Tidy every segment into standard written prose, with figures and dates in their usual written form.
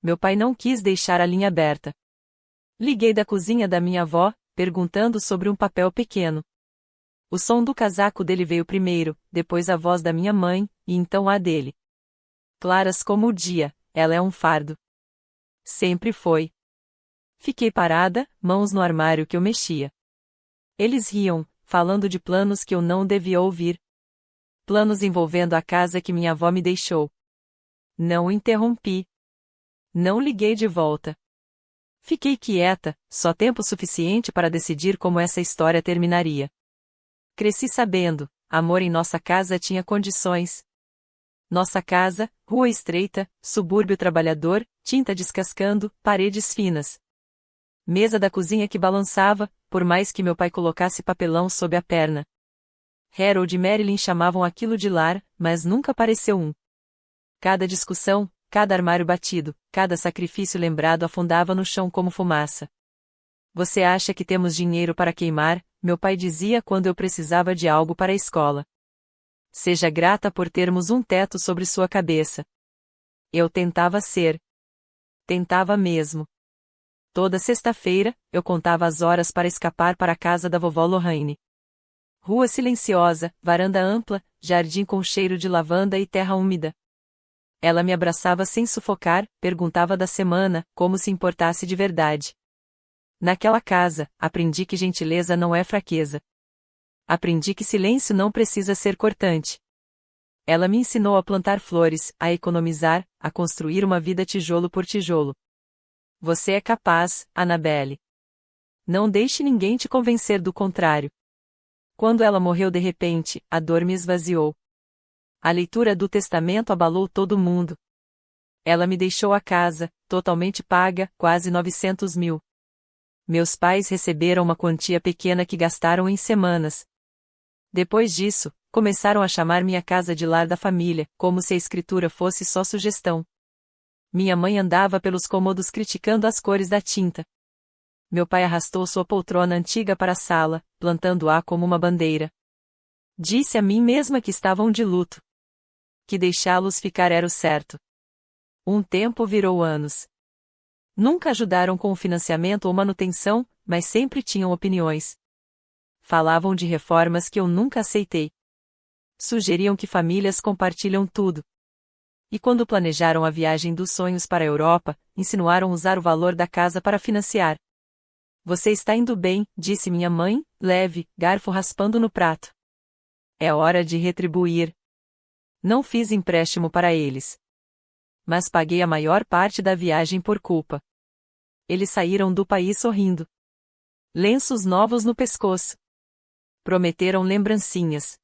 meu pai não quis deixar a linha aberta. Liguei da cozinha da minha avó, perguntando sobre um papel pequeno. O som do casaco dele veio primeiro, depois a voz da minha mãe, e então a dele. Claras como o dia, ela é um fardo. Sempre foi. Fiquei parada, mãos no armário que eu mexia. Eles riam, falando de planos que eu não devia ouvir. Planos envolvendo a casa que minha avó me deixou. Não interrompi. Não liguei de volta. Fiquei quieta, só tempo suficiente para decidir como essa história terminaria. Cresci sabendo, amor em nossa casa tinha condições. Nossa casa, rua estreita, subúrbio trabalhador, tinta descascando, paredes finas. Mesa da cozinha que balançava, por mais que meu pai colocasse papelão sob a perna. Harold e Marilyn chamavam aquilo de lar, mas nunca apareceu um. Cada discussão, cada armário batido, cada sacrifício lembrado afundava no chão como fumaça. Você acha que temos dinheiro para queimar? Meu pai dizia quando eu precisava de algo para a escola. Seja grata por termos um teto sobre sua cabeça. Eu tentava ser. Tentava mesmo. Toda sexta-feira, eu contava as horas para escapar para a casa da vovó Lorraine. Rua silenciosa, varanda ampla, jardim com cheiro de lavanda e terra úmida. Ela me abraçava sem sufocar, perguntava da semana, como se importasse de verdade. Naquela casa, aprendi que gentileza não é fraqueza. Aprendi que silêncio não precisa ser cortante. Ela me ensinou a plantar flores, a economizar, a construir uma vida tijolo por tijolo. Você é capaz, Annabelle. Não deixe ninguém te convencer do contrário. Quando ela morreu de repente, a dor me esvaziou. A leitura do testamento abalou todo mundo. Ela me deixou a casa, totalmente paga, quase 900 mil. Meus pais receberam uma quantia pequena que gastaram em semanas. Depois disso, começaram a chamar minha casa de lar da família, como se a escritura fosse só sugestão. Minha mãe andava pelos cômodos criticando as cores da tinta. Meu pai arrastou sua poltrona antiga para a sala, plantando-a como uma bandeira. Disse a mim mesma que estavam de luto. Que deixá-los ficar era o certo. Um tempo virou anos. Nunca ajudaram com o financiamento ou manutenção, mas sempre tinham opiniões. Falavam de reformas que eu nunca aceitei. Sugeriam que famílias compartilham tudo. E quando planejaram a viagem dos sonhos para a Europa, insinuaram usar o valor da casa para financiar. Você está indo bem, disse minha mãe, leve, garfo raspando no prato. É hora de retribuir. Não fiz empréstimo para eles. Mas paguei a maior parte da viagem por culpa. Eles saíram do país sorrindo. Lenços novos no pescoço. Prometeram lembrancinhas.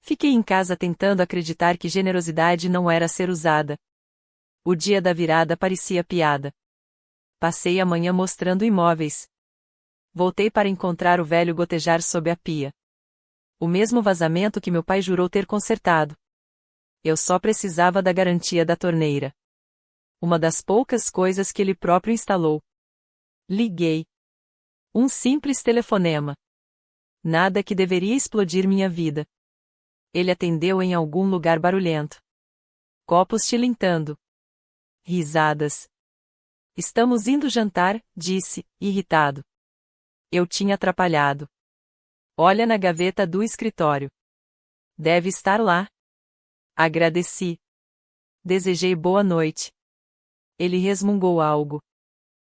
Fiquei em casa tentando acreditar que generosidade não era ser usada. O dia da virada parecia piada. Passei a manhã mostrando imóveis. Voltei para encontrar o velho gotejar sob a pia. O mesmo vazamento que meu pai jurou ter consertado. Eu só precisava da garantia da torneira. Uma das poucas coisas que ele próprio instalou. Liguei. Um simples telefonema. Nada que deveria explodir minha vida. Ele atendeu em algum lugar barulhento. Copos tilintando. Risadas. Estamos indo jantar, disse, irritado. Eu tinha atrapalhado. Olha na gaveta do escritório. Deve estar lá. Agradeci. Desejei boa noite. Ele resmungou algo.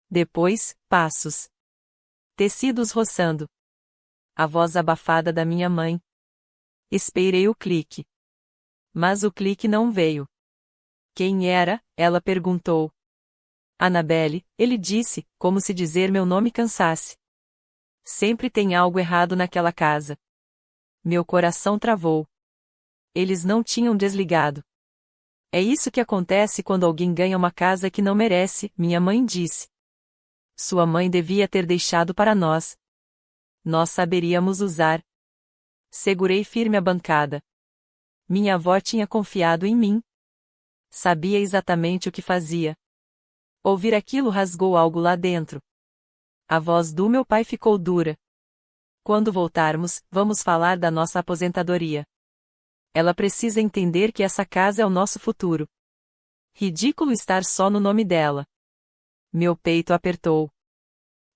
Depois, passos. Tecidos roçando. A voz abafada da minha mãe. Esperei o clique. Mas o clique não veio. Quem era? Ela perguntou. Annabelle, ele disse, como se dizer meu nome cansasse. Sempre tem algo errado naquela casa. Meu coração travou. Eles não tinham desligado. É isso que acontece quando alguém ganha uma casa que não merece, minha mãe disse. Sua mãe devia ter deixado para nós. Nós saberíamos usar. Segurei firme a bancada. Minha avó tinha confiado em mim. Sabia exatamente o que fazia. Ouvir aquilo rasgou algo lá dentro. A voz do meu pai ficou dura. Quando voltarmos, vamos falar da nossa aposentadoria. Ela precisa entender que essa casa é o nosso futuro. Ridículo estar só no nome dela. Meu peito apertou.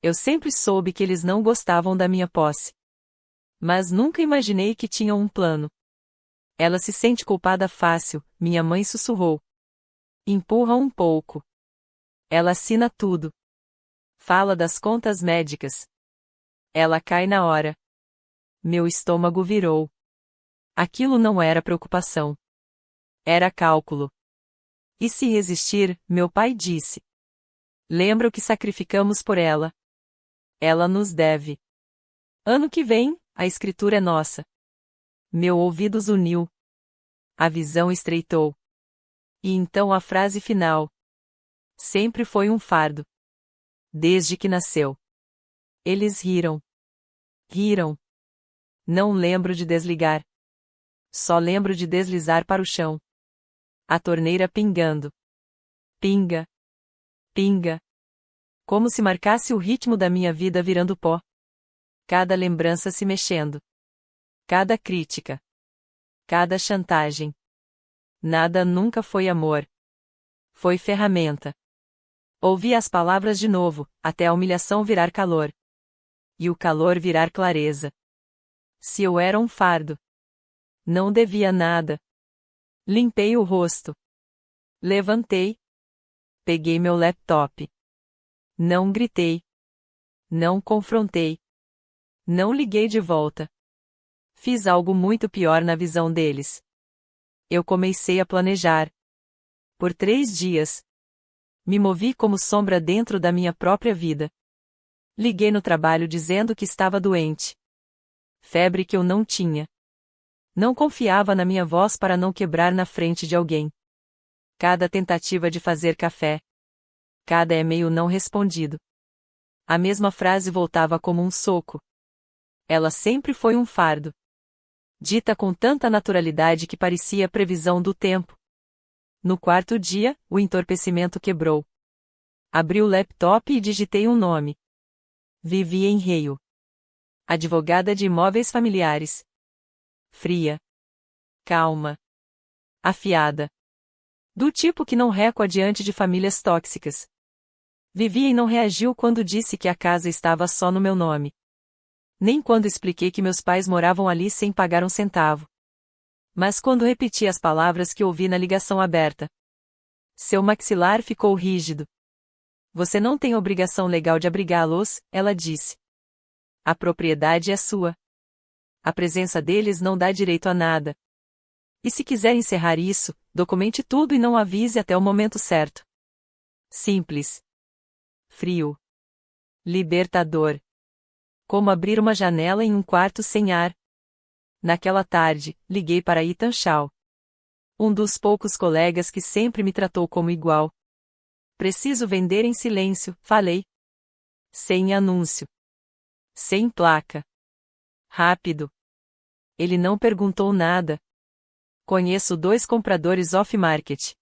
Eu sempre soube que eles não gostavam da minha posse. Mas nunca imaginei que tinham um plano. Ela se sente culpada fácil, minha mãe sussurrou. Empurra um pouco. Ela assina tudo. Fala das contas médicas. Ela cai na hora. Meu estômago virou. Aquilo não era preocupação. Era cálculo. E se resistir, meu pai disse. Lembra o que sacrificamos por ela. Ela nos deve. Ano que vem, a escritura é nossa. Meu ouvido zuniu. A visão estreitou. E então a frase final. Sempre foi um fardo. Desde que nasceu. Eles riram. Riram. Não lembro de desligar. Só lembro de deslizar para o chão. A torneira pingando. Pinga. Pinga. Como se marcasse o ritmo da minha vida virando pó. Cada lembrança se mexendo. Cada crítica. Cada chantagem. Nada nunca foi amor. Foi ferramenta. Ouvi as palavras de novo, até a humilhação virar calor. E o calor virar clareza. Se eu era um fardo. Não devia nada. Limpei o rosto. Levantei. Peguei meu laptop. Não gritei. Não confrontei. Não liguei de volta. Fiz algo muito pior na visão deles. Eu comecei a planejar. Por 3 dias. Me movi como sombra dentro da minha própria vida. Liguei no trabalho dizendo que estava doente. Febre que eu não tinha. Não confiava na minha voz para não quebrar na frente de alguém. Cada tentativa de fazer café. Cada e-mail não respondido. A mesma frase voltava como um soco. Ela sempre foi um fardo. Dita com tanta naturalidade que parecia previsão do tempo. No 4º dia, o entorpecimento quebrou. Abri o laptop e digitei um nome. Viviane Reio. Advogada de imóveis familiares. Fria. Calma. Afiada. Do tipo que não recua diante de famílias tóxicas. Viviane não reagiu quando disse que a casa estava só no meu nome. Nem quando expliquei que meus pais moravam ali sem pagar um centavo. Mas quando repeti as palavras que ouvi na ligação aberta. Seu maxilar ficou rígido. Você não tem obrigação legal de abrigá-los, ela disse. A propriedade é sua. A presença deles não dá direito a nada. E se quiser encerrar isso, documente tudo e não avise até o momento certo. Simples. Frio. Libertador. Como abrir uma janela em um quarto sem ar. Naquela tarde, liguei para Ethan Shaw. Um dos poucos colegas que sempre me tratou como igual. Preciso vender em silêncio, falei. Sem anúncio. Sem placa. Rápido. Ele não perguntou nada. Conheço 2 compradores off-market.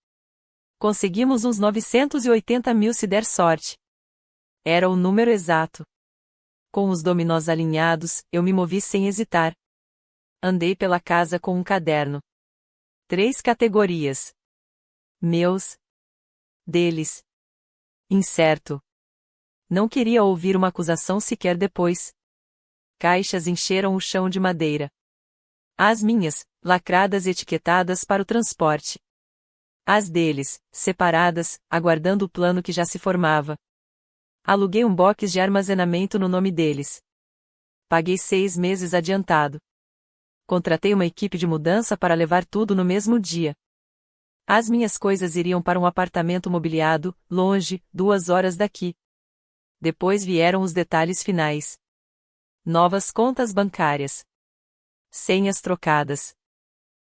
Conseguimos uns 980 mil se der sorte. Era o número exato. Com os dominós alinhados, eu me movi sem hesitar. Andei pela casa com um caderno. 3 categorias. Meus. Deles. Incerto. Não queria ouvir uma acusação sequer depois. Caixas encheram o chão de madeira. As minhas, lacradas e etiquetadas para o transporte. As deles, separadas, aguardando o plano que já se formava. Aluguei um box de armazenamento no nome deles. Paguei 6 meses adiantado. Contratei uma equipe de mudança para levar tudo no mesmo dia. As minhas coisas iriam para um apartamento mobiliado, longe, 2 horas daqui. Depois vieram os detalhes finais. Novas contas bancárias. Senhas trocadas.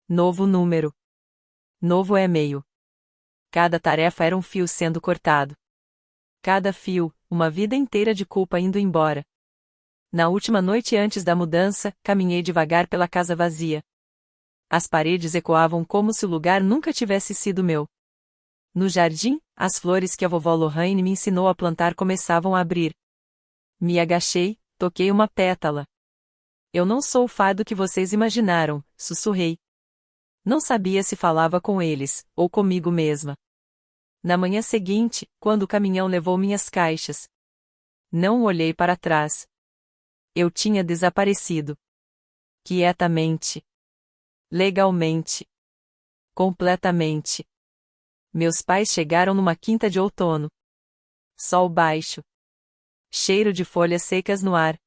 Novo número. Novo e-mail. Cada tarefa era um fio sendo cortado. Cada fio, uma vida inteira de culpa indo embora. Na última noite antes da mudança, caminhei devagar pela casa vazia. As paredes ecoavam como se o lugar nunca tivesse sido meu. No jardim, as flores que a vovó Lorraine me ensinou a plantar começavam a abrir. Me agachei, toquei uma pétala. Eu não sou o fado que vocês imaginaram, sussurrei. Não sabia se falava com eles, ou comigo mesma. Na manhã seguinte, quando o caminhão levou minhas caixas, não olhei para trás. Eu tinha desaparecido. Quietamente. Legalmente. Completamente. Meus pais chegaram numa quinta de outono. Sol baixo. Cheiro de folhas secas no ar.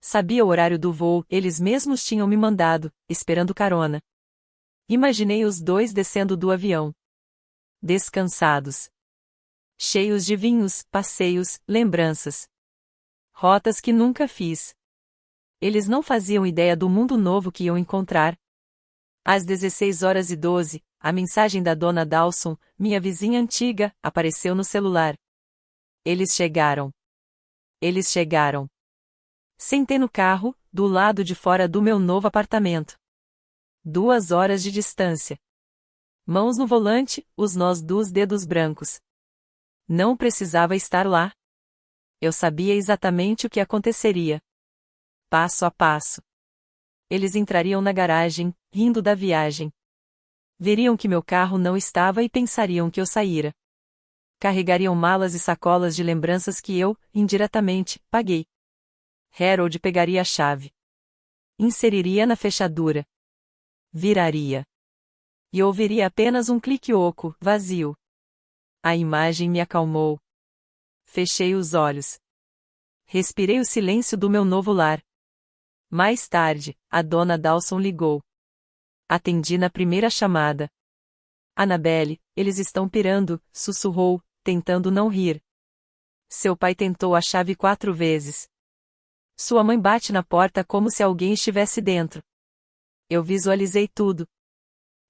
Sabia o horário do voo, eles mesmos tinham me mandado, esperando carona. Imaginei os dois descendo do avião. Descansados. Cheios de vinhos, passeios, lembranças. Rotas que nunca fiz. Eles não faziam ideia do mundo novo que iam encontrar. Às 16h12, a mensagem da dona Dawson, minha vizinha antiga, apareceu no celular. Eles chegaram. Eles chegaram. Sentei no carro, do lado de fora do meu novo apartamento. 2 horas de distância. Mãos no volante, os nós dos dedos brancos. Não precisava estar lá. Eu sabia exatamente o que aconteceria. Passo a passo. Eles entrariam na garagem, rindo da viagem. Veriam que meu carro não estava e pensariam que eu saíra. Carregariam malas e sacolas de lembranças que eu, indiretamente, paguei. Harold pegaria a chave. Inseriria na fechadura. Viraria. E ouviria apenas um clique oco, vazio. A imagem me acalmou. Fechei os olhos. Respirei o silêncio do meu novo lar. Mais tarde, a dona Dawson ligou. Atendi na primeira chamada. Annabelle, eles estão pirando, sussurrou, tentando não rir. Seu pai tentou a chave 4 vezes. Sua mãe bate na porta como se alguém estivesse dentro. Eu visualizei tudo.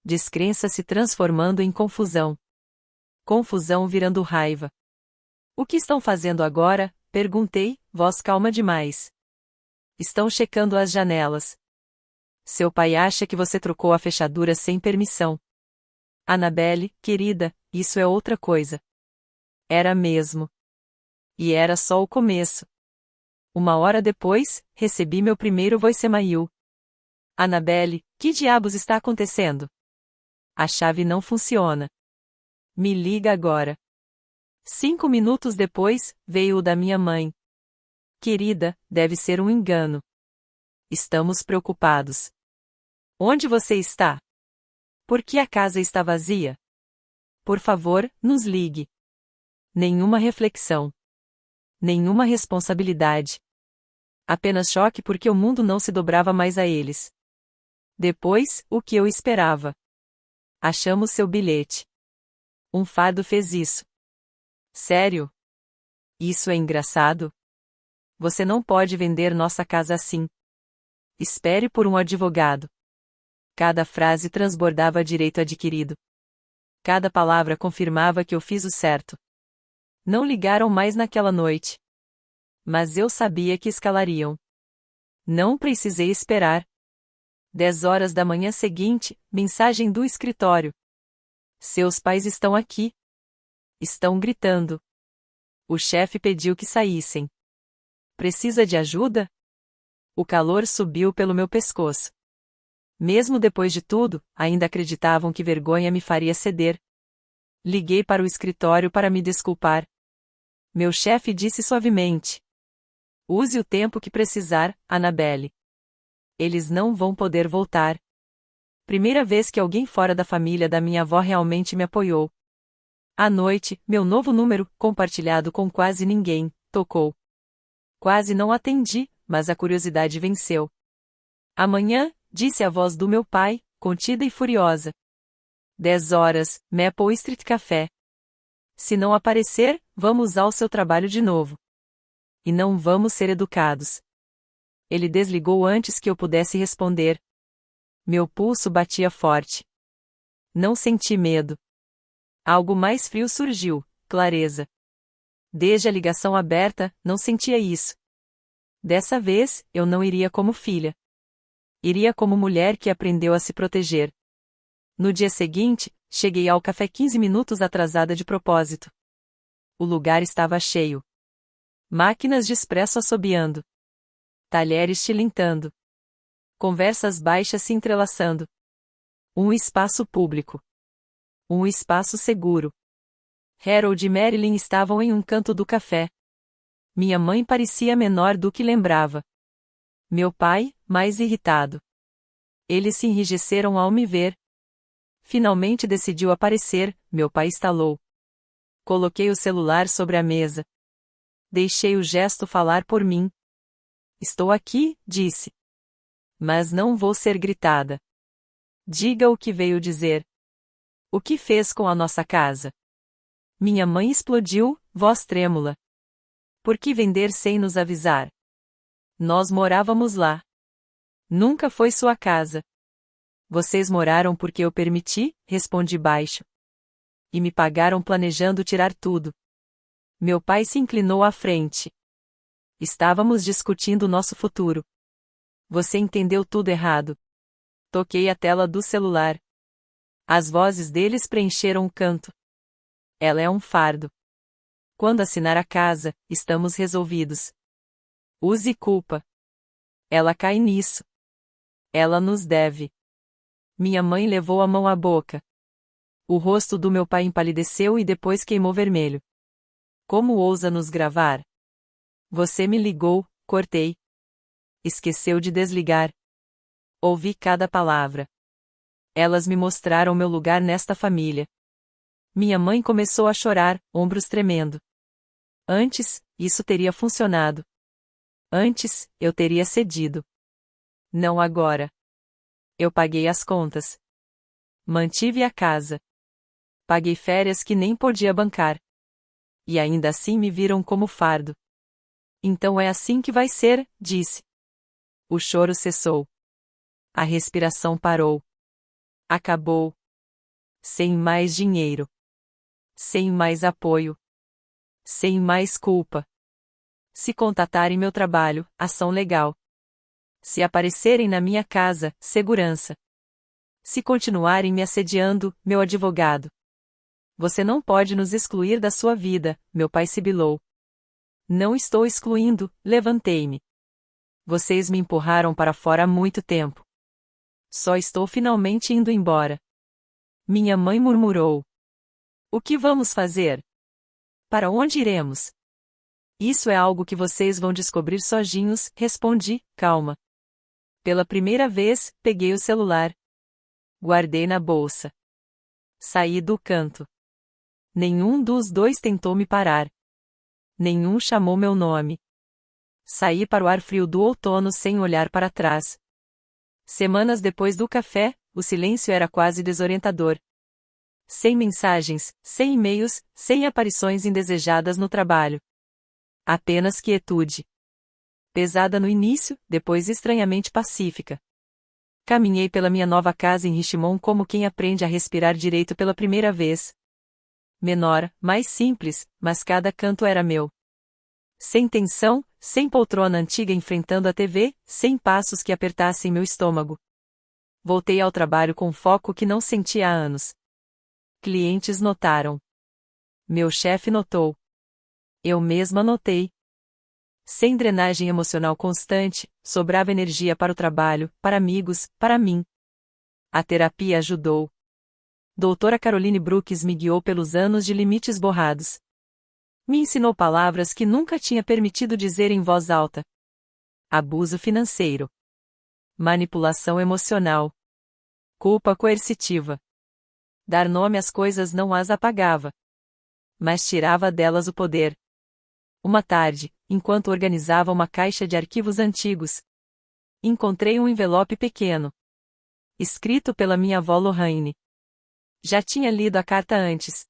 Descrença se transformando em confusão. Confusão virando raiva. O que estão fazendo agora? Perguntei, voz calma demais. Estão checando as janelas. Seu pai acha que você trocou a fechadura sem permissão. Annabelle, querida, isso é outra coisa. Era mesmo. E era só o começo. 1 hora depois, recebi meu primeiro voicemail. Annabelle, que diabos está acontecendo? A chave não funciona. Me liga agora. 5 minutos depois, veio o da minha mãe. Querida, deve ser um engano. Estamos preocupados. Onde você está? Por que a casa está vazia? Por favor, nos ligue. Nenhuma reflexão. Nenhuma responsabilidade. Apenas choque porque o mundo não se dobrava mais a eles. Depois, o que eu esperava? Achamos seu bilhete. Um fardo fez isso. Sério? Isso é engraçado? Você não pode vender nossa casa assim. Espere por um advogado. Cada frase transbordava direito adquirido. Cada palavra confirmava que eu fiz o certo. Não ligaram mais naquela noite. Mas eu sabia que escalariam. Não precisei esperar. 10 horas da manhã seguinte, mensagem do escritório. Seus pais estão aqui. Estão gritando. O chefe pediu que saíssem. Precisa de ajuda? O calor subiu pelo meu pescoço. Mesmo depois de tudo, ainda acreditavam que vergonha me faria ceder. Liguei para o escritório para me desculpar. Meu chefe disse suavemente: use o tempo que precisar, Annabelle. Eles não vão poder voltar. Primeira vez que alguém fora da família da minha avó realmente me apoiou. À noite, meu novo número, compartilhado com quase ninguém, tocou. Quase não atendi, mas a curiosidade venceu. Amanhã, disse a voz do meu pai, contida e furiosa. 10 horas, Maple Street Café. Se não aparecer, vamos ao seu trabalho de novo. E não vamos ser educados. Ele desligou antes que eu pudesse responder. Meu pulso batia forte. Não senti medo. Algo mais frio surgiu, clareza. Desde a ligação aberta, não sentia isso. Dessa vez, eu não iria como filha. Iria como mulher que aprendeu a se proteger. No dia seguinte, cheguei ao café 15 minutos atrasada de propósito. O lugar estava cheio. Máquinas de expresso assobiando. Talheres tilintando. Conversas baixas se entrelaçando. Um espaço público. Um espaço seguro. Harold e Marilyn estavam em um canto do café. Minha mãe parecia menor do que lembrava. Meu pai, mais irritado. Eles se enrijeceram ao me ver. Finalmente decidiu aparecer, meu pai estalou. Coloquei o celular sobre a mesa. Deixei o gesto falar por mim. Estou aqui, disse. Mas não vou ser gritada. Diga o que veio dizer. O que fez com a nossa casa? Minha mãe explodiu, voz trêmula. Por que vender sem nos avisar? Nós morávamos lá. Nunca foi sua casa. Vocês moraram porque eu permiti, respondi baixo. E me pagaram planejando tirar tudo. Meu pai se inclinou à frente. Estávamos discutindo nosso futuro. Você entendeu tudo errado. Toquei a tela do celular. As vozes deles preencheram o canto. Ela é um fardo. Quando assinar a casa, estamos resolvidos. Use culpa. Ela cai nisso. Ela nos deve. Minha mãe levou a mão à boca. O rosto do meu pai empalideceu e depois queimou vermelho. Como ousa nos gravar? Você me ligou, cortei. Esqueceu de desligar. Ouvi cada palavra. Elas me mostraram meu lugar nesta família. Minha mãe começou a chorar, ombros tremendo. Antes, isso teria funcionado. Antes, eu teria cedido. Não agora. Eu paguei as contas. Mantive a casa. Paguei férias que nem podia bancar. E ainda assim me viram como fardo. Então é assim que vai ser, disse. O choro cessou. A respiração parou. Acabou. Sem mais dinheiro. Sem mais apoio. Sem mais culpa. Se contatarem meu trabalho, ação legal. Se aparecerem na minha casa, segurança. Se continuarem me assediando, meu advogado. Você não pode nos excluir da sua vida, meu pai sibilou. Não estou excluindo, levantei-me. Vocês me empurraram para fora há muito tempo. Só estou finalmente indo embora. Minha mãe murmurou. O que vamos fazer? Para onde iremos? Isso é algo que vocês vão descobrir sozinhos, respondi, calma. Pela primeira vez, peguei o celular. Guardei na bolsa. Saí do canto. Nenhum dos dois tentou me parar. Nenhum chamou meu nome. Saí para o ar frio do outono sem olhar para trás. Semanas depois do café, o silêncio era quase desorientador. Sem mensagens, sem e-mails, sem aparições indesejadas no trabalho. Apenas quietude. Pesada no início, depois estranhamente pacífica. Caminhei pela minha nova casa em Richmond como quem aprende a respirar direito pela primeira vez. Menor, mais simples, mas cada canto era meu. Sem tensão, sem poltrona antiga enfrentando a TV, sem passos que apertassem meu estômago. Voltei ao trabalho com foco que não sentia há anos. Clientes notaram. Meu chefe notou. Eu mesma notei. Sem drenagem emocional constante, sobrava energia para o trabalho, para amigos, para mim. A terapia ajudou. Doutora Caroline Brooks me guiou pelos anos de limites borrados. Me ensinou palavras que nunca tinha permitido dizer em voz alta. Abuso financeiro. Manipulação emocional. Culpa coercitiva. Dar nome às coisas não as apagava, mas tirava delas o poder. Uma tarde, enquanto organizava uma caixa de arquivos antigos, encontrei um envelope pequeno, escrito pela minha avó Lorraine. Já tinha lido a carta antes.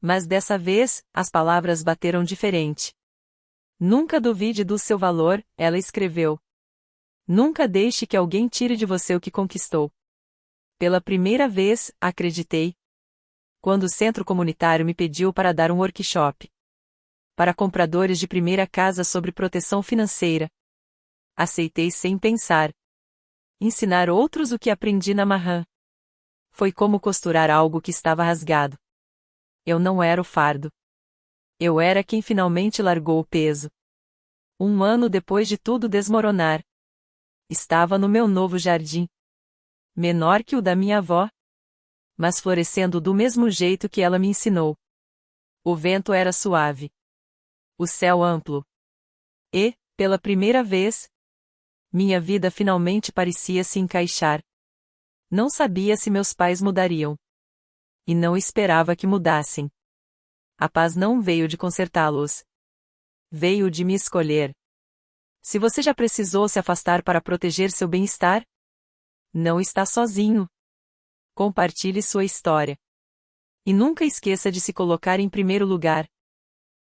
Mas dessa vez, as palavras bateram diferente. Nunca duvide do seu valor, ela escreveu. Nunca deixe que alguém tire de você o que conquistou. Pela primeira vez, acreditei. Quando o centro comunitário me pediu para dar um workshop para compradores de primeira casa sobre proteção financeira, aceitei sem pensar. Ensinar outros o que aprendi na Marran. Foi como costurar algo que estava rasgado. Eu não era o fardo. Eu era quem finalmente largou o peso. 1 ano depois de tudo desmoronar, estava no meu novo jardim. Menor que o da minha avó, mas florescendo do mesmo jeito que ela me ensinou. O vento era suave. O céu amplo. E, pela primeira vez, minha vida finalmente parecia se encaixar. Não sabia se meus pais mudariam. E não esperava que mudassem. A paz não veio de consertá-los. Veio de me escolher. Se você já precisou se afastar para proteger seu bem-estar, não está sozinho. Compartilhe sua história. E nunca esqueça de se colocar em primeiro lugar.